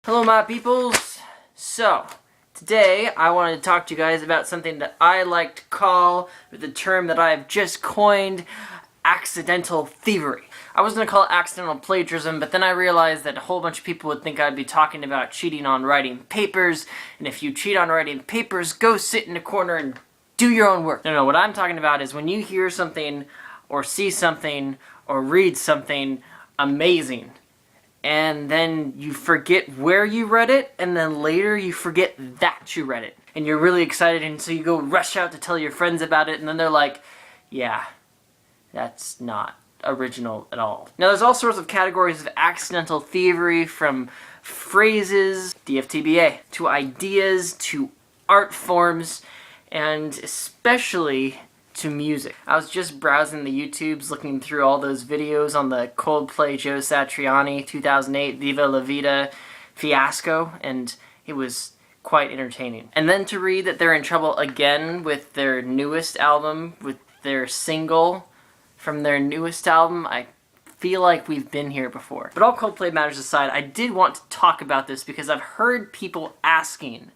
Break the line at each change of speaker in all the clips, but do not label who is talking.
Hello my peoples! So, today I wanted to talk to you guys about something that I like to call, with the term that I've just coined, accidental thievery. I was going to call it accidental plagiarism, but then I realized that a whole bunch of people would think I'd be talking about cheating on writing papers, and if you cheat on writing papers, go sit in a corner and do your own work. No, what I'm talking about is when you hear something, or see something, or read something amazing, and then you forget where you read it, and then later you forget that you read it. And you're really excited, and so you go rush out to tell your friends about it, and then they're like, yeah, that's not original at all. Now there's all sorts of categories of accidental thievery, from phrases, DFTBA, to ideas, to art forms, and especially to music. I was just browsing the YouTubes, looking through all those videos on the Coldplay Joe Satriani 2008 Viva La Vida fiasco, and it was quite entertaining. And then to read that they're in trouble again with their newest album, with their single from their newest album, I feel like we've been here before. But all Coldplay matters aside, I did want to talk about this because I've heard people asking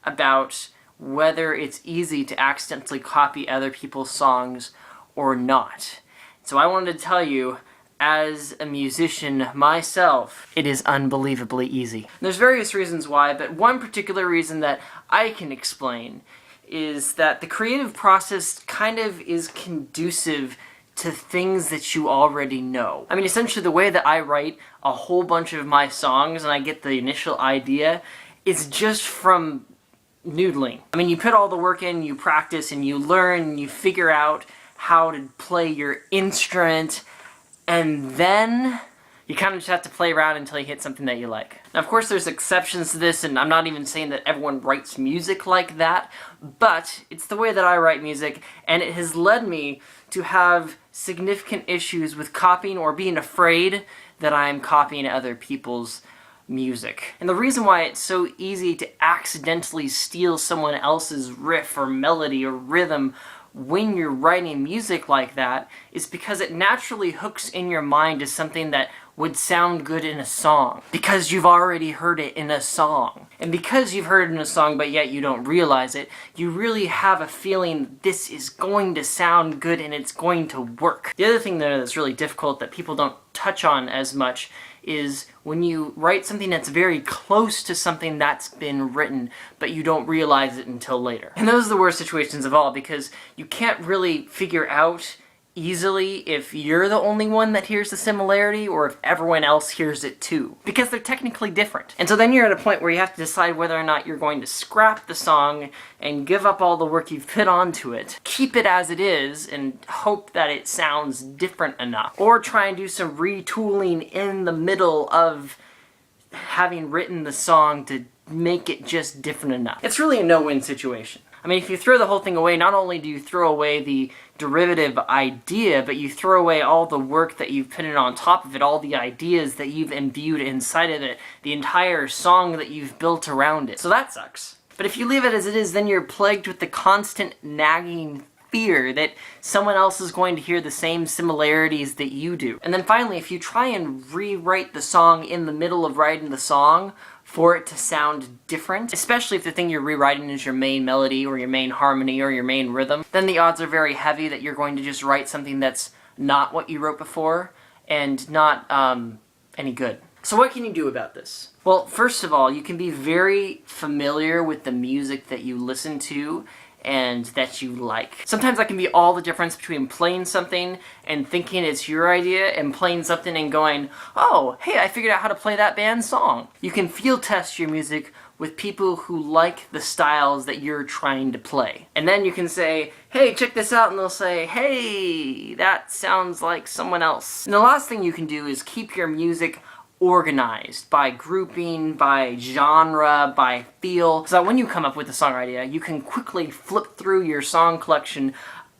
about whether it's easy to accidentally copy other people's songs or not. So I wanted to tell you, as a musician myself, it is unbelievably easy. There's various reasons why, but one particular reason that I can explain is that the creative process kind of is conducive to things that you already know. I mean, essentially the way that I write a whole bunch of my songs and I get the initial idea is just from noodling. I mean, you put all the work in, you practice, and you learn, and you figure out how to play your instrument, and then you kind of just have to play around until you hit something that you like. Now, of course, there's exceptions to this, and I'm not even saying that everyone writes music like that, but it's the way that I write music, and it has led me to have significant issues with copying or being afraid that I'm copying other people's music. And the reason why it's so easy to accidentally steal someone else's riff or melody or rhythm when you're writing music like that is because it naturally hooks in your mind as something that would sound good in a song, because you've already heard it in a song. And because you've heard it in a song but yet you don't realize it, you really have a feeling this is going to sound good and it's going to work. The other thing that's really difficult that people don't touch on as much is when you write something that's very close to something that's been written, but you don't realize it until later. And those are the worst situations of all, because you can't really figure out easily if you're the only one that hears the similarity or if everyone else hears it too, because they're technically different. And so then you're at a point where you have to decide whether or not you're going to scrap the song and give up all the work you've put onto it, keep it as it is and hope that it sounds different enough, or try and do some retooling in the middle of having written the song to make it just different enough. It's really a no-win situation. I mean, if you throw the whole thing away, not only do you throw away the derivative idea, but you throw away all the work that you've put in on top of it, all the ideas that you've imbued inside of it, the entire song that you've built around it. So that sucks. But if you leave it as it is, then you're plagued with the constant nagging fear that someone else is going to hear the same similarities that you do. And then finally, if you try and rewrite the song in the middle of writing the song for it to sound different, especially if the thing you're rewriting is your main melody or your main harmony or your main rhythm, then the odds are very heavy that you're going to just write something that's not what you wrote before and not any good. So what can you do about this? Well, first of all, you can be very familiar with the music that you listen to and that you like. Sometimes that can be all the difference between playing something and thinking it's your idea and playing something and going, oh, hey, I figured out how to play that band's song. You can field test your music with people who like the styles that you're trying to play. And then you can say, hey, check this out, and they'll say, hey, that sounds like someone else. And the last thing you can do is keep your music organized by grouping, by genre, by feel, so that when you come up with a song idea, you can quickly flip through your song collection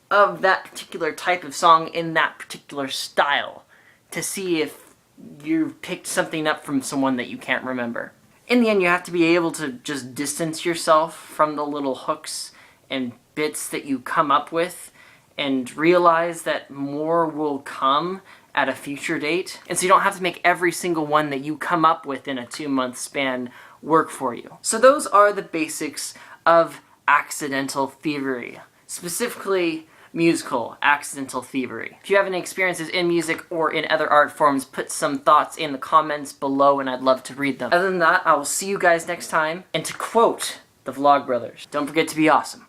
of that particular type of song in that particular style to see if you've picked something up from someone that you can't remember. In the end, you have to be able to just distance yourself from the little hooks and bits that you come up with and realize that more will come at a future date, and so you don't have to make every single one that you come up with in a 2-month span work for you. So those are the basics of accidental thievery, specifically musical accidental thievery. If you have any experiences in music or in other art forms, put some thoughts in the comments below and I'd love to read them. Other than that, I will see you guys next time, and to quote the Vlogbrothers, don't forget to be awesome.